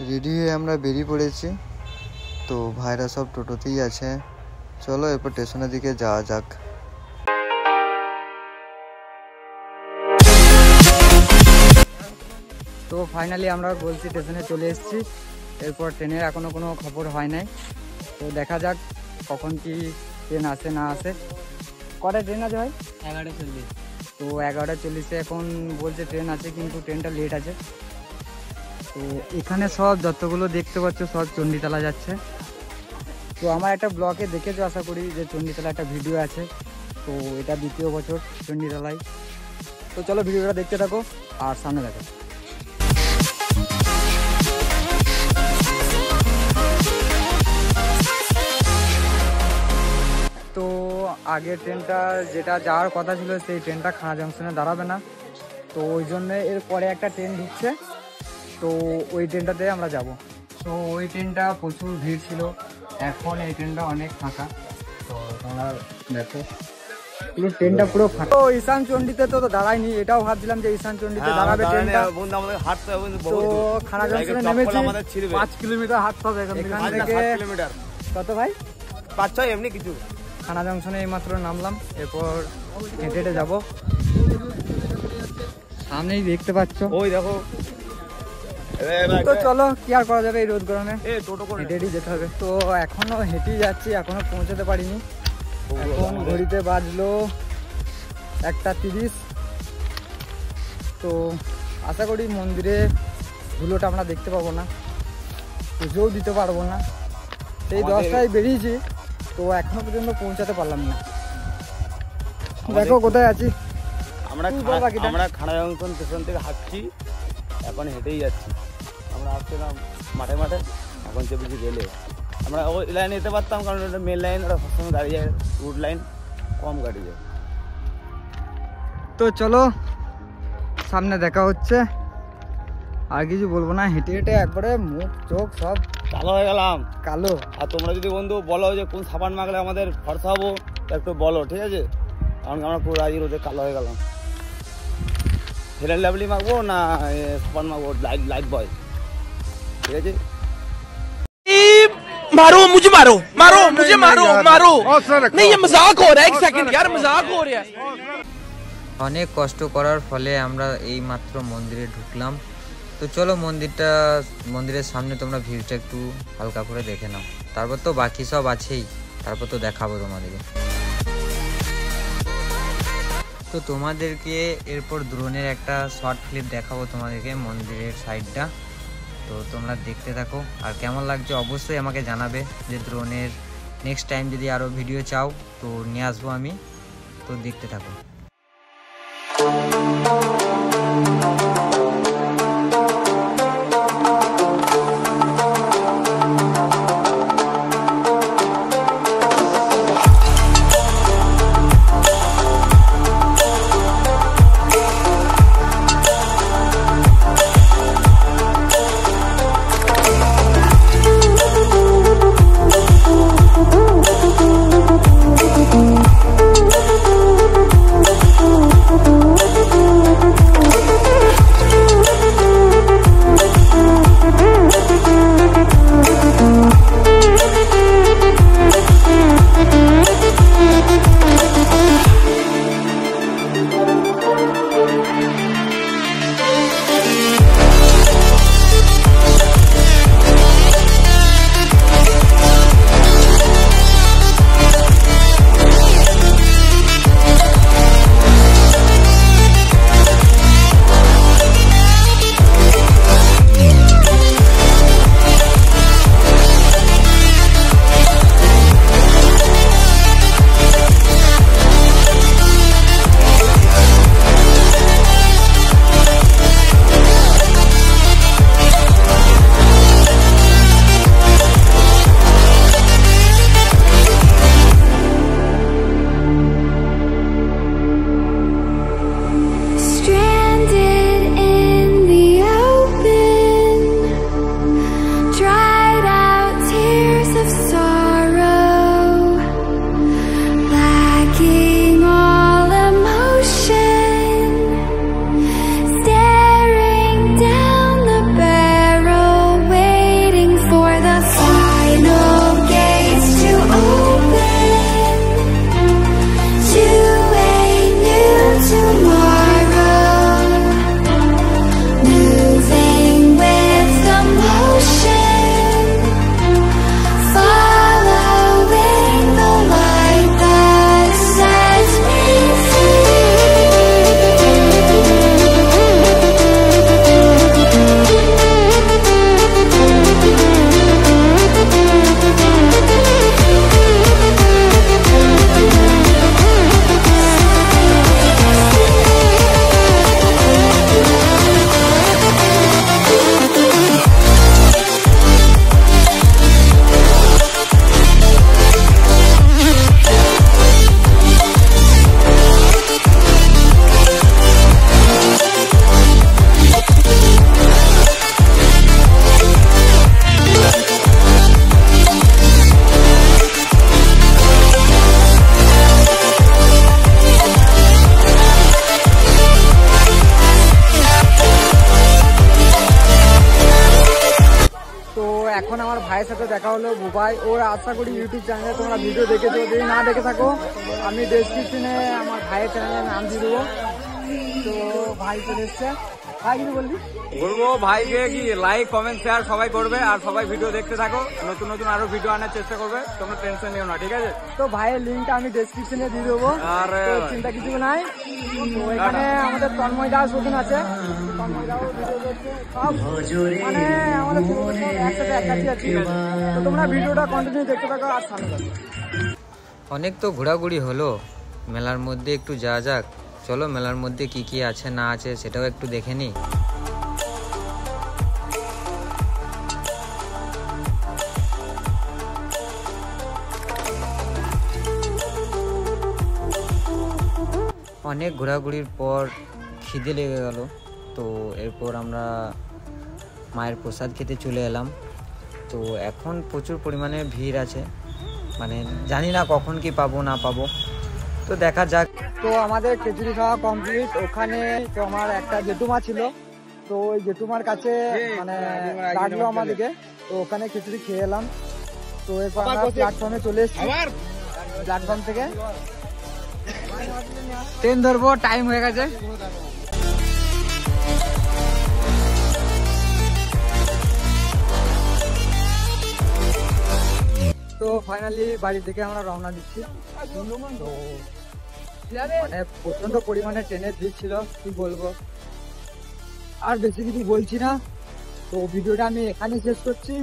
Ready হয়ে আমরা বেরিয়ে পড়েছি। তো ভাইরা সব টোটোতেই আছে, চলো এরপর স্টেশনের দিকে যাওয়া যাক। তো ফাইনালি আমরা বলছি স্টেশনে চলে এসেছি। এরপর ট্রেনের এখনও কোনো খবর হয় নাই, তো দেখা যাক কখন কি ট্রেন আসে না আসে। কটায় ট্রেন আছে ভাই? 11:40। তো 11:40 এখন বলছে ট্রেন আছে, কিন্তু ট্রেনটা লেট আছে। তো এখানে সব যতগুলো দেখতে পাচ্ছ সব চণ্ডীতলা যাচ্ছে। তো আমার একটা ব্লগে দেখেছো আশা করি যে চণ্ডীতলা একটা ভিডিও আছে। তো এটা 2য় বছর চণ্ডীতলায়। তো চলো ভিডিওটা দেখতে থাকো আর সামনে দেখো। তো আগের ট্রেনটা যেটা যাওয়ার কথা ছিল সেই ট্রেনটা খানা জংশনে দাঁড়াবে না, তো ওই জন্যে এর পরে একটা ট্রেন ঢুকছে। তো ওই ট্রেনটাতে আমরা যাব। তো ওই ট্রেনটা প্রচুর ভিড় ছিল, এখন এই ট্রেনটা অনেক ফাঁকা। তো তোমরা দেখো পুরো ট্রেনটা পুরো ফাঁকা। তো ঈশান চণ্ডীতে তো দাঁড়ায়নি, এটাও ভাবছিলাম যে ঈশান চণ্ডীতে দাঁড়াবে ট্রেনটা। তো খানা জংশনে নেমেছি, 5 কিলোমিটার হাঁটতে হবে এখান থেকে। কত ভাই? 5-6 এমনি কিছু। খানা জংশনে এইমাত্র নামলাম, এরপর হেঁটে হেঁটে যাবো। সামনেই দেখতে পাচ্ছ, ওই দেখো। তো চলো কি আর করা যাবে এই রোদ গরমে, হেঁটে হেঁটেই যেতে হবে। তো এখনো হেঁটেই যাচ্ছি, এখনো পৌঁছাতে পারিনি। এখন ঘড়িতে বাজলো 1:30। তো আশা করি মন্দিরে ধুলোটা আমরা দেখতে পাবো না, পুজোও দিতে পারবো না। সেই 10টায় বেরিয়েছি, তো এখনো পর্যন্ত পৌঁছাতে পারলাম না। দেখো কোথায় আছি আমরা খানা জংশন স্টেশন থেকে হাঁটছি, এখন হেঁটেই যাচ্ছি। আমরা আসছিলাম মাঠে মাঠে, এখন চেপেছি রেলে। আমরা ওই লাইনে যেতে পারতাম, কারণ ওটা মেন লাইন, ওটা সবসময় গাড়ি যায়, রুট লাইন কম গাড়ি যায়। তো চলো সামনে দেখা হচ্ছে, আর কিছু বলবো না। হেঁটে হেঁটে একবারে মুখ চোখ সব কালো হয়ে গেলাম, কালো। আর তোমরা যদি বন্ধু বলো যে কোন সাবান মাখলে আমাদের ফর্সা হবো, একটু বলো, ঠিক আছে? কারণ আমরা পুরো রাজি রোদে কালো হয়ে গেলাম। ফেরার লাভলি মাখবো না সাবান মাখবো, লাইট বয়, ঠিক আছে? मारो मुझे, मारो मारो मुझे, मारो मारो। नहीं ये मजाक हो रहा है, 1 सेकंड यार, मजाक हो रहा है। অনেক কষ্ট করার ফলে আমরা এই মাত্র মন্দিরে ঢুকলাম। তো চলো মন্দিরের সামনে তোমরা ভিড়টা একটু হালকা করে দেখে নাও, তারপর তো বাকি সব আছেই, তারপর তো দেখাবো তোমাদেরকে। তো তোমাদেরকে এরপর ড্রোনের একটা শর্ট ক্লিপ দেখাবো তোমাদেরকে মন্দিরের সাইডটা। তো তোমরা দেখতে থাকো, আর কেমন লাগছে অবশ্যই আমাকে জানাবে। যে ড্রোনের নেক্সট টাইম যদি আরও ভিডিও চাও তো নিয়ে আসবো আমি, তো দেখতে থাকো। এখন আমার ভাইয়ের সাথে দেখা হলো, বুবাই। ওর আশা করি ইউটিউব চ্যানেলে তোমরা ভিডিও দেখেছো, যদি না দেখে থাকো আমি ডেসক্রিপশনে আমার ভাইয়ের চ্যানেলের নাম দিয়ে দেবো। তো ভাই চলে এসছে। ভাই কিছু বলবি? বলবো ভাইকে কি লাইক কমেন্ট শেয়ার সবাই করবে, আর সবাই ভিডিও দেখতে থাকো, নতুন নতুন আরো ভিডিও আনার চেষ্টা করবে, তোমরা টেনশন নিও না, ঠিক আছে? তো ভাইয়ের লিঙ্কটা আমি ডেসক্রিপশনে দিয়ে দেবো, আরে তো চিন্তা কিছু নাই। তো এখানে আমাদের তন্ময় দাস নতুন আছে, তন্ময় দাও ভিডিও করছে, সব মানে আমাদের ছেলেদের সব একসাথে একাছি আছি। তো তোমরা ভিডিওটা কন্টিনিউ দেখতে থাকো আর সামনে থাকো। অনেক তো ঘোরাঘুরি হলো, মেলার মধ্যে একটু যাওয়া যাক। চলো মেলার মধ্যে কি কি আছে না আছে সেটাও একটু দেখে নিই। অনেক ঘোরাঘুরির পর খিদে লেগে গেল, তো এরপর আমরা মায়ের প্রসাদ খেতে চলে এলাম। তো এখন প্রচুর পরিমাণে ভিড় আছে, মানে জানি না কখন কি পাবো না পাবো, তো দেখা যাক। তো আমাদের খিচুড়ি খাওয়া কমপ্লিট। ওখানে তো আমার একটা জেঠুমা ছিল, তো ওই জেঠুমার কাছে মানে ডাকলো আমাদেরকে, তো ওখানে খিচুড়ি খেয়ে এলাম। তো এরপর আমরা প্ল্যাটফর্মে চলে এসেছি, প্ল্যাটফর্ম থেকে ট্রেন ধরবো, টাইম হয়ে গেছে। তো ফাইনালি বাড়ি থেকে আমরা রওনা দিচ্ছি। তো মানে প্রচন্ড পরিমাণে ট্রেনের ভিড় ছিল, কি বলবো, আর বেশি কিছু বলছি না। তো ভিডিওটা আমি এখানে শেষ করছি।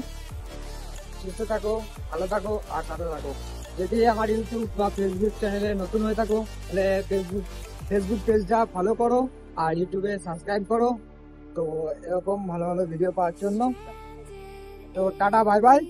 সুস্থ থাকো, ভালো থাকো আর সাথে থাকো। যদি আমার ইউটিউব বা ফেসবুক চ্যানেলে নতুন হয়ে থাকো তাহলে ফেসবুক পেজটা ফলো করো আর ইউটিউবে সাবস্ক্রাইব করো, তো এরকম ভালো ভালো ভিডিও পাওয়ার জন্য। তো টাটা, বাই বাই।